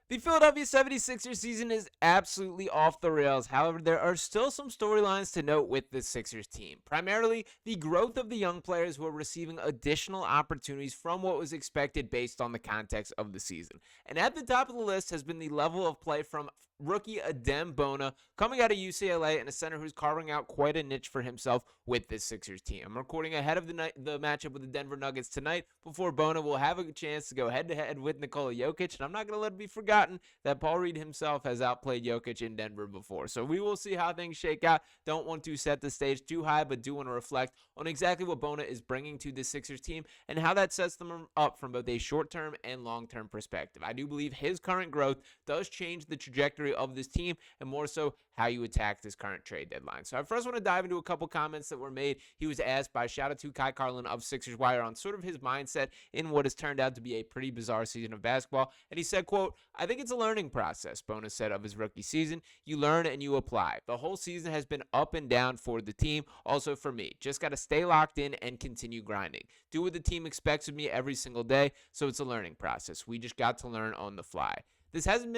The Philadelphia 76ers season is absolutely off the rails. However, there are still some storylines to note with this Sixers team. Primarily, the growth of the young players who are receiving additional opportunities from what was expected based on the context of the season. And at the top of the list has been the level of play from rookie Adem Bona coming out of UCLA, and a center who's carving out quite a niche for himself with this Sixers team. I'm recording ahead of the matchup with the Denver Nuggets tonight before Bona will have a chance to go head-to-head with Nikola Jokic, and I'm not going to let it be forgotten that Paul Reed himself has outplayed Jokic in Denver before. So we will see how things shake out. Don't want to set the stage too high, but do want to reflect on exactly what Bona is bringing to this Sixers team and how that sets them up from both a short-term and long-term perspective. I do believe his current growth does change the trajectory of this team, and more so how you attack this current trade deadline. So I first want to dive into a couple comments that were made. He was asked by shout out to Kai Carlin of Sixers Wire on sort of his mindset in what has turned out to be a pretty bizarre season of basketball. And he said, quote, "I think it's a learning process," Bona said of his rookie season. "You learn and you apply. The whole season has been up and down for the team, also for me. Just got to stay locked in and continue grinding. Do what the team expects of me every single day, so it's a learning process. We just got to learn on the fly." This hasn't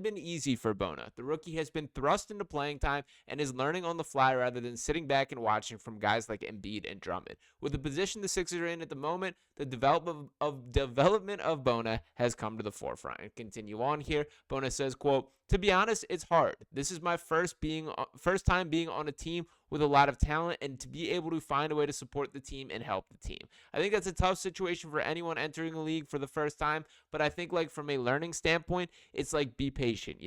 been easy for Bona. The rookie has been thrust into playing time and is learning on the fly rather than sitting back and watching from guys like Embiid and Drummond. With the position the Sixers are in at the moment, the development of Bona has come to the forefront. And continue on here. Bona says, quote, "To be honest, it's hard. This is my first time being on a team with a lot of talent, and to be able to find a way to support the team and help the team. I think that's a tough situation for anyone entering the league for the first time, but I think like from a learning standpoint, it's like be patient,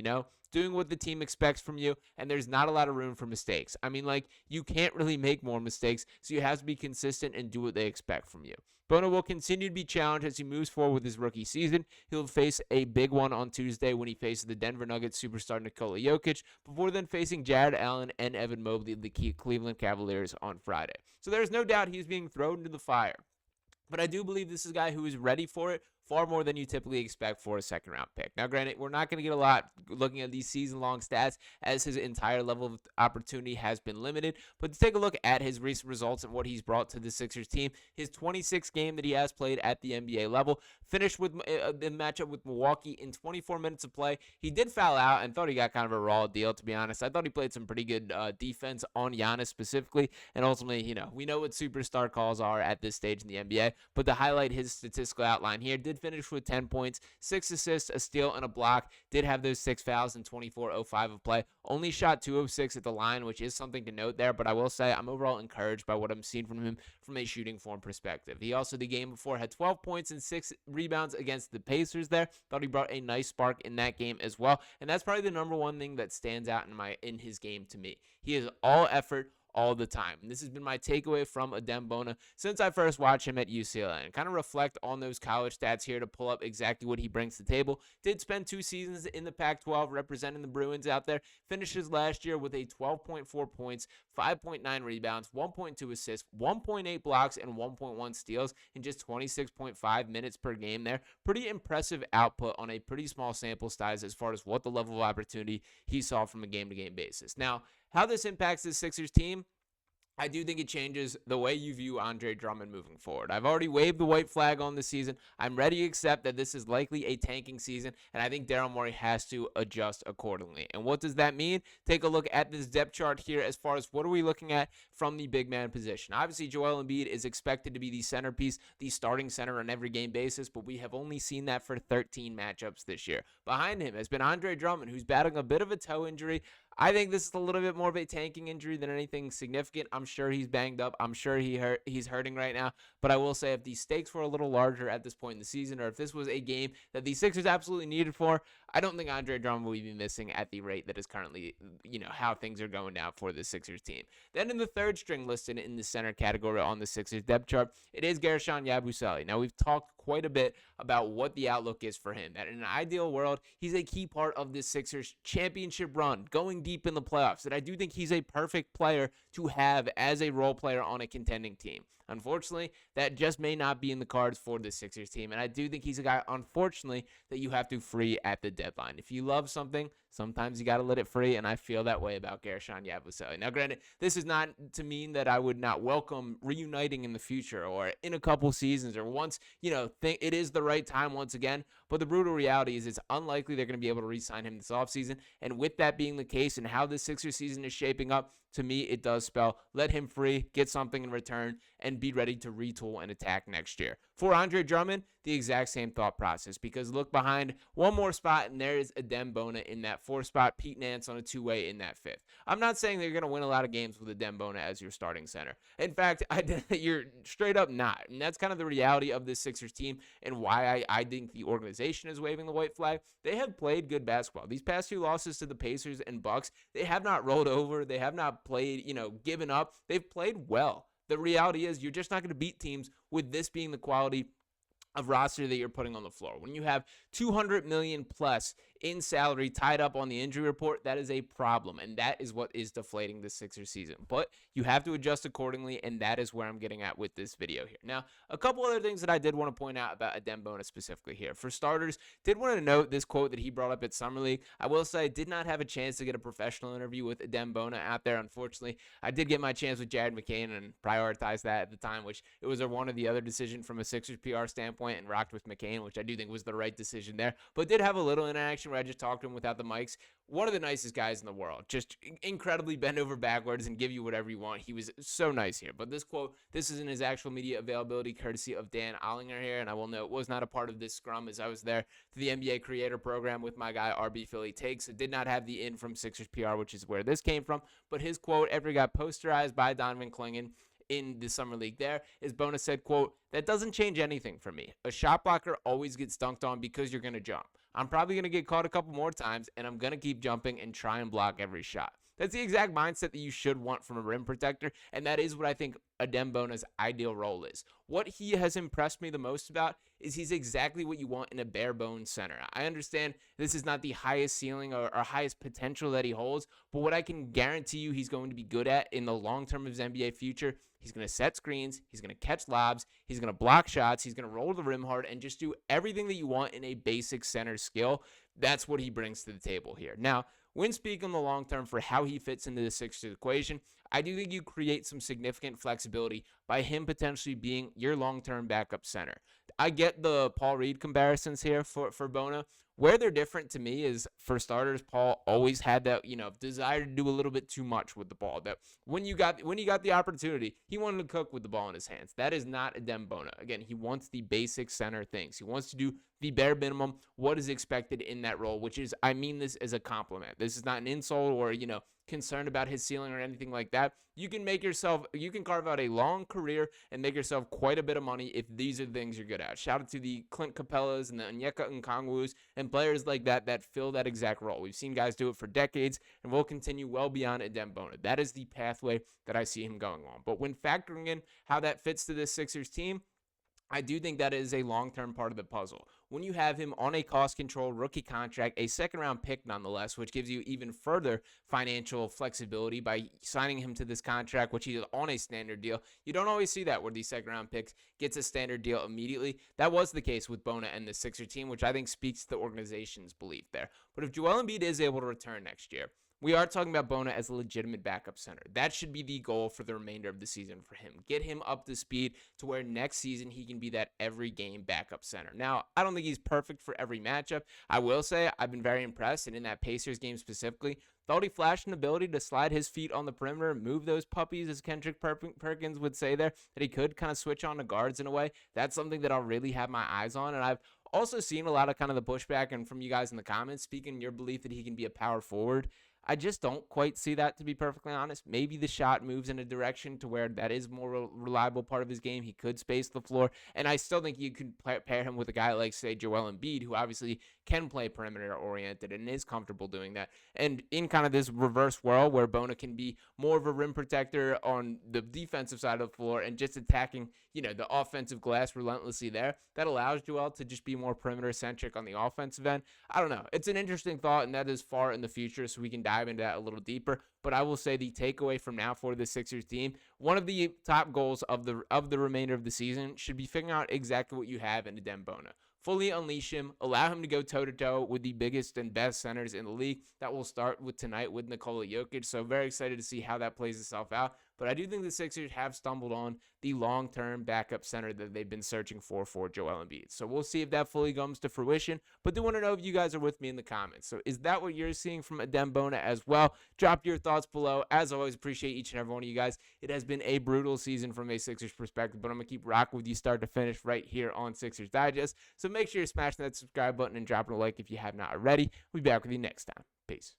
doing what the team expects from you, and there's not a lot of room for mistakes. I mean, like, you can't really make more mistakes, so you have to be consistent and do what they expect from you." Bona will continue to be challenged as he moves forward with his rookie season. He'll face a big one on Tuesday when he faces the Denver Nuggets superstar Nikola Jokic, before then facing Jared Allen and Evan Mobley of the Cleveland Cavaliers on Friday. So there's no doubt he's being thrown into the fire. But I do believe this is a guy who is ready for it far more than you typically expect for a second-round pick. Now, granted, we're not going to get a lot looking at these season-long stats as his entire level of opportunity has been limited. But to take a look at his recent results and what he's brought to the Sixers team, his 26th game that he has played at the NBA level, finished with the matchup with Milwaukee in 24 minutes of play. He did foul out and thought he got kind of a raw deal, to be honest. I thought he played some pretty good defense on Giannis specifically. And ultimately, we know what superstar calls are at this stage in the NBA. But to highlight his statistical outline here, did finish with 10 points, 6 assists, a steal, and a block. Did have those 6 fouls in 24:05 of play. Only shot 2 of 6 at the line, which is something to note there. But I will say I'm overall encouraged by what I'm seeing from him from a shooting form perspective. He also, the game before, had 12 points and 6 rebounds against the Pacers there. Thought he brought a nice spark in that game as well. And that's probably the number one thing that stands out in his game to me. He is all effort all the time. And this has been my takeaway from Adem Bona since I first watched him at UCLA, and kind of reflect on those college stats here to pull up exactly what he brings to the table. Did spend 2 seasons in the Pac-12 representing the Bruins out there. Finishes last year with a 12.4 points, 5.9 rebounds, 1.2 assists, 1.8 blocks, and 1.1 steals in just 26.5 minutes per game there. Pretty impressive output on a pretty small sample size as far as what the level of opportunity he saw from a game-to-game basis. Now, how this impacts the Sixers team, I do think it changes the way you view Andre Drummond moving forward. I've already waved the white flag on the season. I'm ready to accept that this is likely a tanking season, and I think Daryl Morey has to adjust accordingly. And what does that mean? Take a look at this depth chart here as far as what are we looking at from the big man position. Obviously, Joel Embiid is expected to be the centerpiece, the starting center on every game basis, but we have only seen that for 13 matchups this year. Behind him has been Andre Drummond, who's battling a bit of a toe injury. I think this is a little bit more of a tanking injury than anything significant. I'm sure he's banged up. I'm sure he's hurting right now. But I will say if the stakes were a little larger at this point in the season, or if this was a game that the Sixers absolutely needed for, I don't think Andre Drummond will be missing at the rate that is currently, how things are going down for the Sixers team. Then in the third string listed in the center category on the Sixers depth chart, it is Gershon Yabusele. Now, we've talked quite a bit about what the outlook is for him. That in an ideal world, he's a key part of this Sixers championship run, going deep in the playoffs. And I do think he's a perfect player to have as a role player on a contending team. Unfortunately, that just may not be in the cards for the Sixers team. And I do think he's a guy, unfortunately, that you have to free at the deadline. If you love something, Sometimes you got to let it free, and I feel that way about Gershon Yabusele. Now, granted, this is not to mean that I would not welcome reuniting in the future or in a couple seasons or once, think it is the right time once again. But the brutal reality is it's unlikely they're going to be able to re-sign him this offseason. And with that being the case and how this Sixers season is shaping up, to me, it does spell let him free, get something in return, and be ready to retool and attack next year. For Andre Drummond, the exact same thought process, because look behind one more spot, and there is Adem Bona in that 4th spot, Pete Nance on a 2-way in that 5th. I'm not saying they're going to win a lot of games with Adem Bona as your starting center. In fact, you're straight up not, and that's kind of the reality of this Sixers team and why I think the organization is waving the white flag. They have played good basketball. These past 2 losses to the Pacers and Bucks, they have not rolled over. They have not played, given up. They've played well. The reality is you're just not going to beat teams with this being the quality of roster that you're putting on the floor. When you have $200 million plus in salary tied up on the injury report, that is a problem, and that is what is deflating the Sixers season. But you have to adjust accordingly, and that is where I'm getting at with this video here. Now, a couple other things that I did want to point out about Adem Bona specifically here. For starters, did want to note this quote that he brought up at Summer League. I will say I did not have a chance to get a professional interview with Adem Bona out there, unfortunately. I did get my chance with Jared McCain and prioritized that at the time, which it was one or the other decision from a Sixers PR standpoint, and rocked with McCain, which I do think was the right decision there. But did have a little interaction where I just talked to him without the mics. One of the nicest guys in the world. Just incredibly bend over backwards and give you whatever you want. He was so nice here. But this quote, this is in his actual media availability courtesy of Dan Ollinger here. And I will note, was not a part of this scrum as I was there to the NBA Creator Program with my guy RB Philly Takes. It did not have the in from Sixers PR, which is where this came from. But his quote, after he got posterized by Donovan Clingan in the Summer League there, is Bona said, quote, "That doesn't change anything for me. A shot blocker always gets dunked on because you're going to jump. I'm probably going to get caught a couple more times, and I'm going to keep jumping and try and block every shot." That's the exact mindset that you should want from a rim protector, and that is what I think Adem Bona's ideal role is. What he has impressed me the most about is he's exactly what you want in a bare bones center. I understand this is not the highest ceiling or highest potential that he holds, but what I can guarantee you he's going to be good at in the long term of his NBA future, he's going to set screens, he's going to catch lobs, he's going to block shots, he's going to roll the rim hard, and just do everything that you want in a basic center skill. That's what he brings to the table here. Now, when speaking on the long term for how he fits into the Sixers equation, I do think you create some significant flexibility by him potentially being your long-term backup center. I get the Paul Reed comparisons here for Bona. Where they're different to me is, for starters, Paul always had that, desire to do a little bit too much with the ball. That when he got the opportunity, he wanted to cook with the ball in his hands. That is not Adem Bona. Again, he wants the basic center things. He wants to do the bare minimum, what is expected in that role, which is, I mean this as a compliment. This is not an insult or, concerned about his ceiling or anything like that. You can carve out a long career and make yourself quite a bit of money if these are the things you're good at. Shout out to the Clint Capellas and the Onyeka Nkongwus and players like that fill that exact role. We've seen guys do it for decades and will continue well beyond Adem Bona. That is the pathway that I see him going on. But when factoring in how that fits to this Sixers team, I do think that is a long-term part of the puzzle. When you have him on a cost-controlled rookie contract, a second-round pick nonetheless, which gives you even further financial flexibility by signing him to this contract, which he's on a standard deal. You don't always see that where the second-round picks gets a standard deal immediately. That was the case with Bona and the Sixer team, which I think speaks to the organization's belief there. But if Joel Embiid is able to return next year, we are talking about Bona as a legitimate backup center. That should be the goal for the remainder of the season for him. Get him up to speed to where next season he can be that every game backup center. Now, I don't think he's perfect for every matchup. I will say I've been very impressed, and in that Pacers game specifically, thought he flashed an ability to slide his feet on the perimeter, move those puppies, as Kendrick Perkins would say there, that he could kind of switch on to guards in a way. That's something that I'll really have my eyes on, and I've also seen a lot of kind of the pushback and from you guys in the comments speaking your belief that he can be a power forward. I just don't quite see that, to be perfectly honest. Maybe the shot moves in a direction to where that is more reliable part of his game. He could space the floor, and I still think you could pair him with a guy like, say, Joel Embiid, who obviously can play perimeter-oriented and is comfortable doing that. And in kind of this reverse world where Bona can be more of a rim protector on the defensive side of the floor and just attacking, the offensive glass relentlessly there, that allows Joel to just be more perimeter-centric on the offensive end. I don't know. It's an interesting thought, and that is far in the future, so we can dive into that a little deeper. But I will say the takeaway from now for the Sixers team, one of the top goals of the remainder of the season should be figuring out exactly what you have in Adem Bona. fully unleash him, allow him to go toe-to-toe with the biggest and best centers in the league. That will start with tonight with Nikola Jokic, so very excited to see how that plays itself out. But I do think the Sixers have stumbled on the long-term backup center that they've been searching for Joel Embiid. So we'll see if that fully comes to fruition. But do want to know if you guys are with me in the comments. So is that what you're seeing from Adem Bona as well? Drop your thoughts below. As always, appreciate each and every one of you guys. It has been a brutal season from a Sixers perspective, but I'm going to keep rocking with you start to finish right here on Sixers Digest. So make sure you're smashing that subscribe button and dropping a like if you have not already. We'll be back with you next time. Peace.